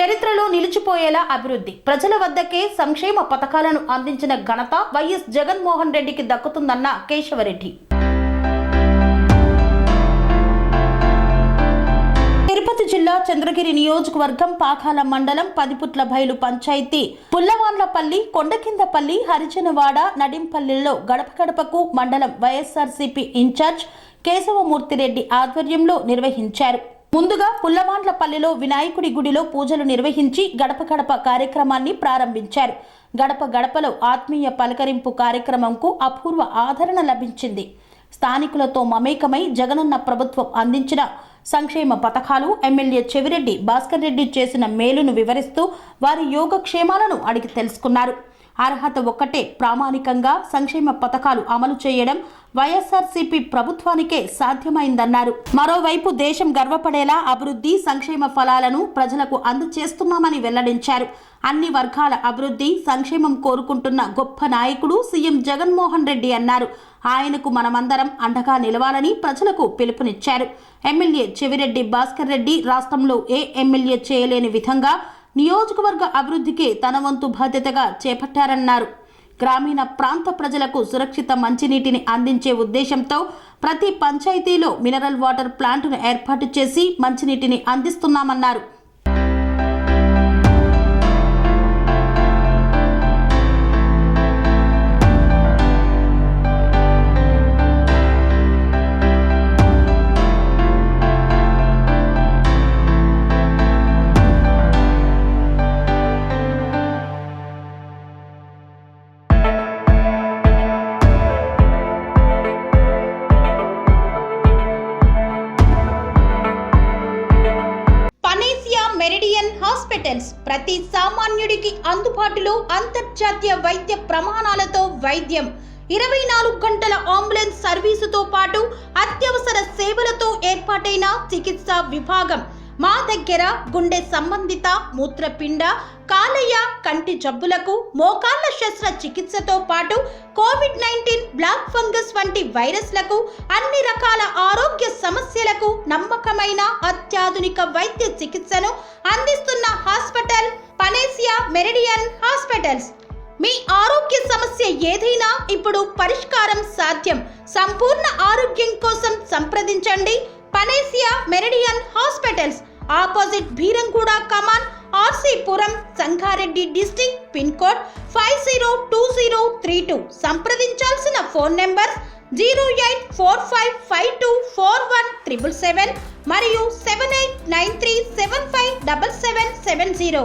చరిత్రలో నిలిచిపోయేలా అభివృద్ధి, ప్రజల వద్దకే సంక్షేమ పథకాలను అందించిన ఘనత వైఎస్ జగన్మోహన్ రెడ్డికి దక్కుతుందన్న కేశవరెడ్డి. తిరుపతి జిల్లా చంద్రగిరి నియోజకవర్గం పాకాల మండలం పదిపుట్ల బయలు పంచాయతీ పుల్లవాన్లపల్లి, కొండకిందపల్లి, హరిజనవాడ, నడింపల్లిలో గడప గడపకు మండలం వైఎస్ఆర్సీపీ ఇన్ఛార్జ్ కేశవమూర్తిరెడ్డి ఆధ్వర్యంలో నిర్వహించారు. ముందుగా పుల్లవాన్లపల్లిలో వినాయకుడి గుడిలో పూజలు నిర్వహించి గడప గడప కార్యక్రమాన్ని ప్రారంభించారు. గడప గడపలో ఆత్మీయ పలకరింపు కార్యక్రమంకు అపూర్వ ఆదరణ లభించింది. స్థానికులతో మమేకమై జగనన్న ప్రభుత్వం అందించిన సంక్షేమ పథకాలు, ఎమ్మెల్యే చెవిరెడ్డి భాస్కర్ రెడ్డి చేసిన మేలును వివరిస్తూ వారి యోగక్షేమాలను అడిగి తెలుసుకున్నారు. అర్హత ఒక్కటే ప్రామాణికంగా సంక్షేమ పథకాలు అమలు చేయడం వైఎస్ఆర్సీపీ ప్రభుత్వానికే సాధ్యమైందన్నారు. మరోవైపు దేశం గర్వపడేలా అభివృద్ధి, సంక్షేమ ఫలాలను ప్రజలకు అందజేస్తున్నామని వెల్లడించారు. అన్ని వర్గాల అభివృద్ధి, సంక్షేమం కోరుకుంటున్న గొప్ప నాయకుడు సీఎం జగన్మోహన్ రెడ్డి అన్నారు. ఆయనకు మనమందరం అండగా నిలవాలని ప్రజలకు పిలుపునిచ్చారు. ఎమ్మెల్యే చెవిరెడ్డి భాస్కర్ రెడ్డి రాష్ట్రంలో ఏ ఎమ్మెల్యే చేయలేని విధంగా నియోజకవర్గ అభివృద్ధికి తన వంతు బాధ్యతగా చేపట్టారన్నారు. గ్రామీణ ప్రాంత ప్రజలకు సురక్షిత మంచినీటిని అందించే ఉద్దేశంతో ప్రతి పంచాయతీలో మినరల్ వాటర్ ప్లాంట్ను ఏర్పాటు చేసి మంచినీటిని అందిస్తున్నామన్నారు. మెరిడియన్ హాస్పిటల్స్ ప్రతి సామాన్యుడికి అందుబాటులో అంతర్జాతీయ వైద్య ప్రమాణాలతో వైద్యం, 24 గంటల అంబులెన్స్ సర్వీసుతో పాటు అత్యవసర సేవలతో ఏర్పాటైన చికిత్సా విభాగం. మా దగ్గర గుండె సంబంధిత, మూత్రపిండ, కాలేయ, కంటి జబ్బులకు, మోకాళ్ల శస్త్ర చికిత్సతో పాటు కోవిడ్-19, బ్లాక్ ఫంగస్ వంటి వైరస్లకు, అన్ని రకాల ఆరోగ్య సమస్యలకు నమ్మకమైన అత్యాధునిక వైద్య చికిత్సను అందిస్తున్న హాస్పిటల్ పనేసియా మెరిడియన్ హాస్పిటల్స్. మీ ఆరోగ్య సమస్య ఏదైనా ఇప్పుడు పరిష్కారం సాధ్యం. సంపూర్ణ ఆరోగ్యం కోసం సంప్రదించండి panacea meridian hospitals, opposite Bheeramguda Kaman, RC Puram, Sangareddy district, pin code 502032. సంప్రదించాల్సిన ఫోన్ నెంబర్ 0845524177 మరియు 7893757770.